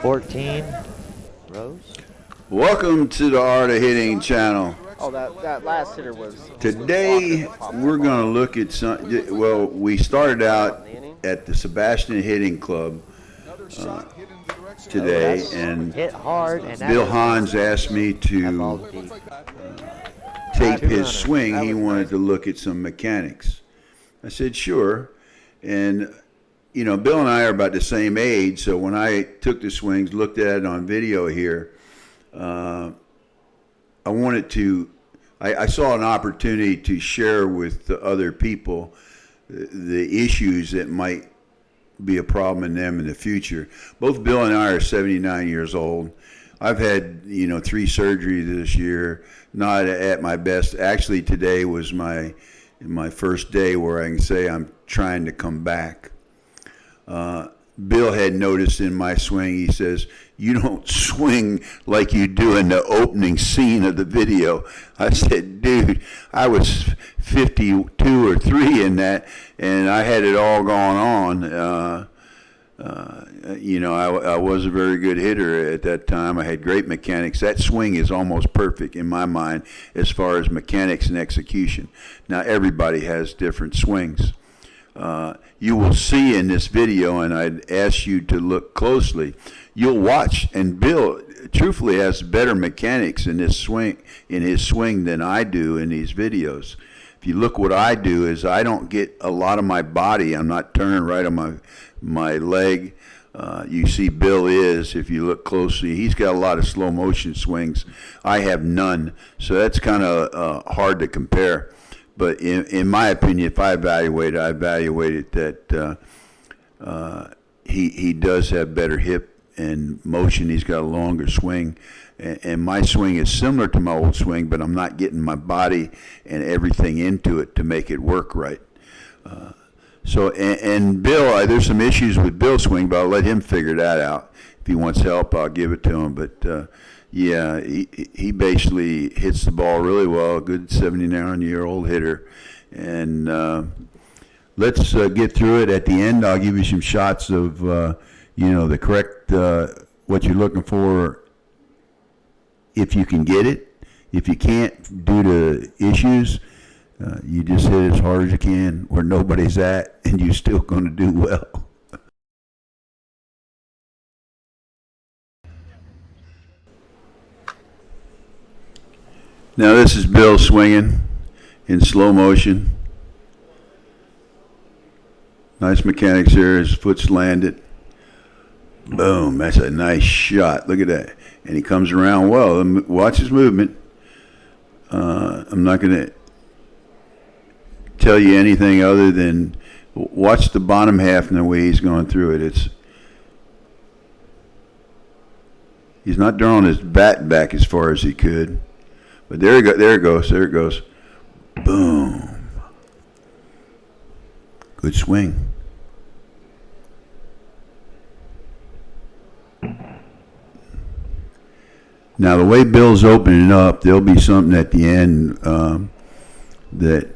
14 rows. Welcome to the Art of Hitting channel. Oh, that last hitter was. Today we're going to look at some. Well, we started out at the Sebastian Hitting Club today, and hit hard. And Bill Hans asked me to tape his swing. He wanted to look at some mechanics. I said sure, and you know, Bill and I are about the same age, so when I took the swings, looked at it on video here, I wanted to. I saw an opportunity to share with the other people the issues that might be a problem in them in the future. Both Bill and I are 79 years old. I've had, 3 surgeries this year, not at my best. Actually, today was my first day where I can say I'm trying to come back. Bill had noticed in my swing, he says, "You don't swing like you do in the opening scene of the video." I said, "Dude, I was 52 or 3 in that, and I had it all going on. I was a very good hitter at that time. I had great mechanics. That swing is almost perfect in my mind as far as mechanics and execution. Now, everybody has different swings. You will see in this video, and I'd ask you to look closely, you'll watch, and Bill truthfully has better mechanics in his swing than I do in these videos. If you look, what I do is I don't get a lot of my body. I'm not turning right on my leg. You see Bill is, if you look closely, he's got a lot of slow motion swings. I have none, so that's kind of hard to compare. But in my opinion, if I evaluate it that he does have better hip and motion. He's got a longer swing. And my swing is similar to my old swing, but I'm not getting my body and everything into it to make it work right. And Bill, there's some issues with Bill's swing, but I'll let him figure that out. If he wants help, I'll give it to him. But he basically hits the ball really well. A good 79-year-old hitter. And let's get through it. At the end, I'll give you some shots of the correct what you're looking for. If you can get it. If you can't, due to issues, you just hit as hard as you can where nobody's at, and you're still going to do well. Now this is Bill swinging in slow motion. Nice mechanics here. His foot's landed. Boom. That's a nice shot. Look at that. And he comes around well. Watch his movement. I'm not going to tell you anything other than watch the bottom half and the way he's going through it. He's not drawing his bat back as far as he could. But there it goes. Boom. Good swing. Now, the way Bill's opening up, there'll be something at the end that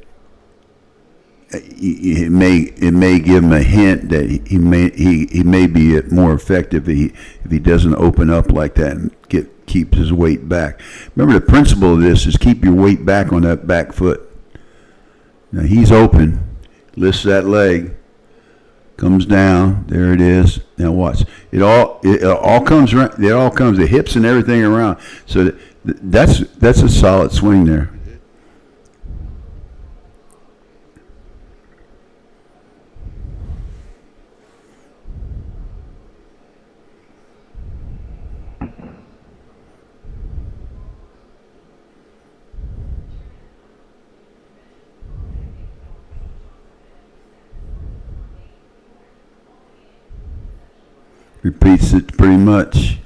it may give him a hint that he may be more effective if he doesn't open up like that and keeps his weight back. Remember, the principle of this is keep your weight back on that back foot. Now he's open, lifts that leg, comes down. There it is. Now watch. It all comes around. It all comes. The hips and everything around. So that's a solid swing there. Repeats it pretty much.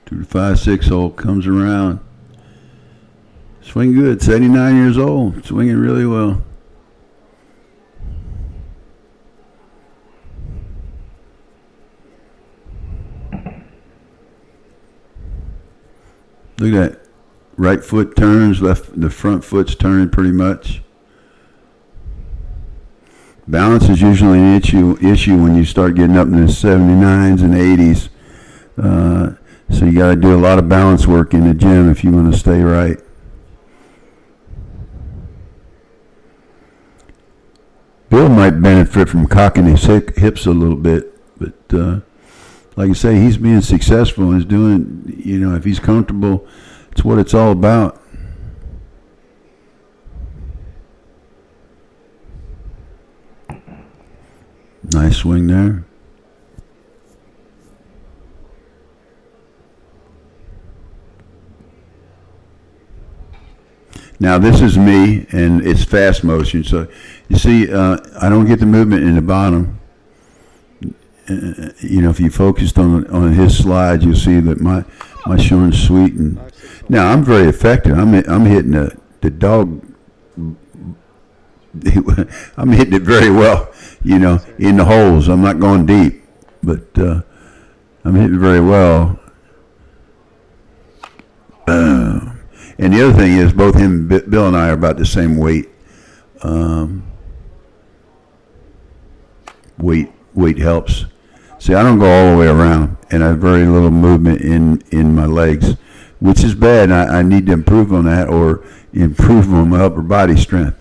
2 to 5, 6 hole comes around. Swing good. 79 years old. Swinging really well. Look at that. Right foot turns, the front foot's turning pretty much. Balance is usually an issue when you start getting up in the 79s and 80s. So you got to do a lot of balance work in the gym if you want to stay right. Bill might benefit from cocking his hips a little bit, but like I say, he's being successful and is doing, if he's comfortable, it's what it's all about. Nice swing there. Now this is me, and it's fast motion. So you see, I don't get the movement in the bottom. If you focused on his slides, you'll see that my showing's sweet. And now I'm very effective. I'm hitting the dog. I'm hitting it very well, in the holes. I'm not going deep, but I'm hitting very well. And the other thing is, both him, Bill, and I are about the same weight. Weight helps. See, I don't go all the way around, and I have very little movement in my legs, which is bad. I need to improve on that, or improve on my upper body strength.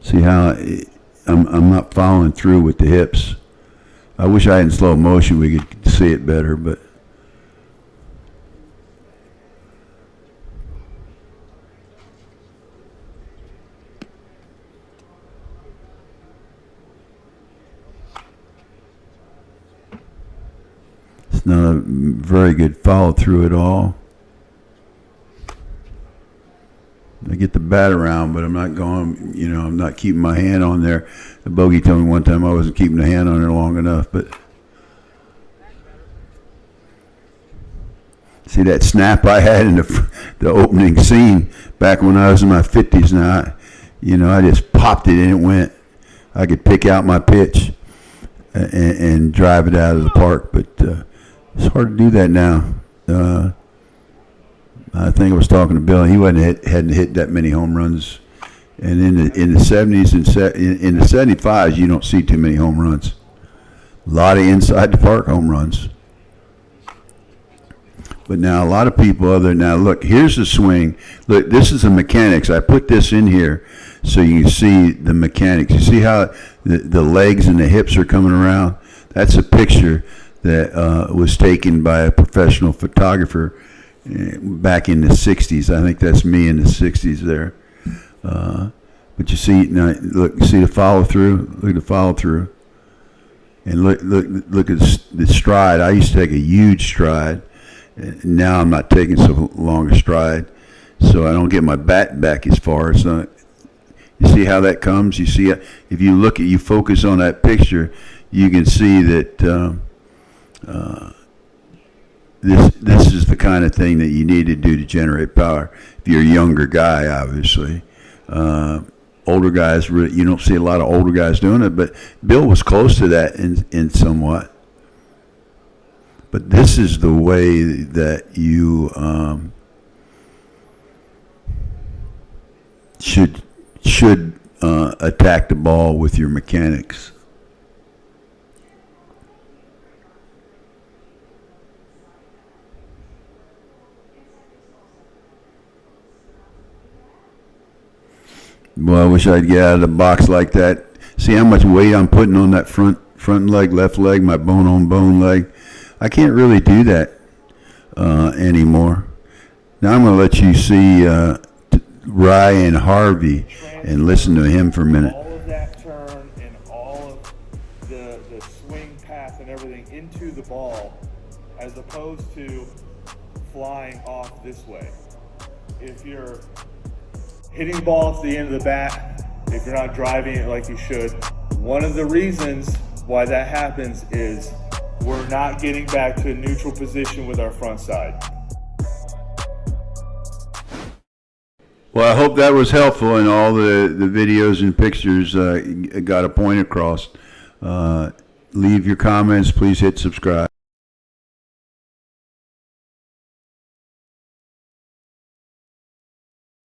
See how I'm not following through with the hips. I wish I had in slow motion. We could see it better, but. It's not a very good follow through at all. I get the bat around, but I'm not going, I'm not keeping my hand on there. The bogey told me one time I wasn't keeping the hand on there long enough, but see that snap I had in the opening scene back when I was in my 50s. Now, I just popped it and it went. I could pick out my pitch and drive it out of the park, but it's hard to do that now. I think I was talking to Bill, and he hadn't hit that many home runs. And in the 70s and in the 75s, you don't see too many home runs. A lot of inside the park home runs. But now a lot of people now look, here's the swing. Look, this is the mechanics. I put this in here so you can see the mechanics. You see how the legs and the hips are coming around? That's a picture that was taken by a professional photographer back in the 60s. I think that's me in the 60s there. But you see, now look, see the follow through? Look at the follow through. And look at the stride. I used to take a huge stride. Now I'm not taking so long a stride, so I don't get my bat back as far. So you see how that comes? You see, if you focus on that picture, you can see that this is the kind of thing that you need to do to generate power. If you're a younger guy, obviously. Older guys, you don't see a lot of older guys doing it, but Bill was close to that in somewhat. But this is the way that you should attack the ball with your mechanics. Well, I wish I'd get out of the box like that. See how much weight I'm putting on that front leg, left leg, my bone-on-bone leg. I can't really do that anymore. Now I'm going to let you see Ryan Harvey and listen to him for a minute. All of that turn and all of the swing path and everything into the ball, as opposed to flying off this way. If you're hitting the ball at the end of the bat, if you're not driving it like you should, one of the reasons why that happens is we're not getting back to a neutral position with our front side. Well, I hope that was helpful, and all the videos and pictures got a point across. Leave your comments. Please hit subscribe.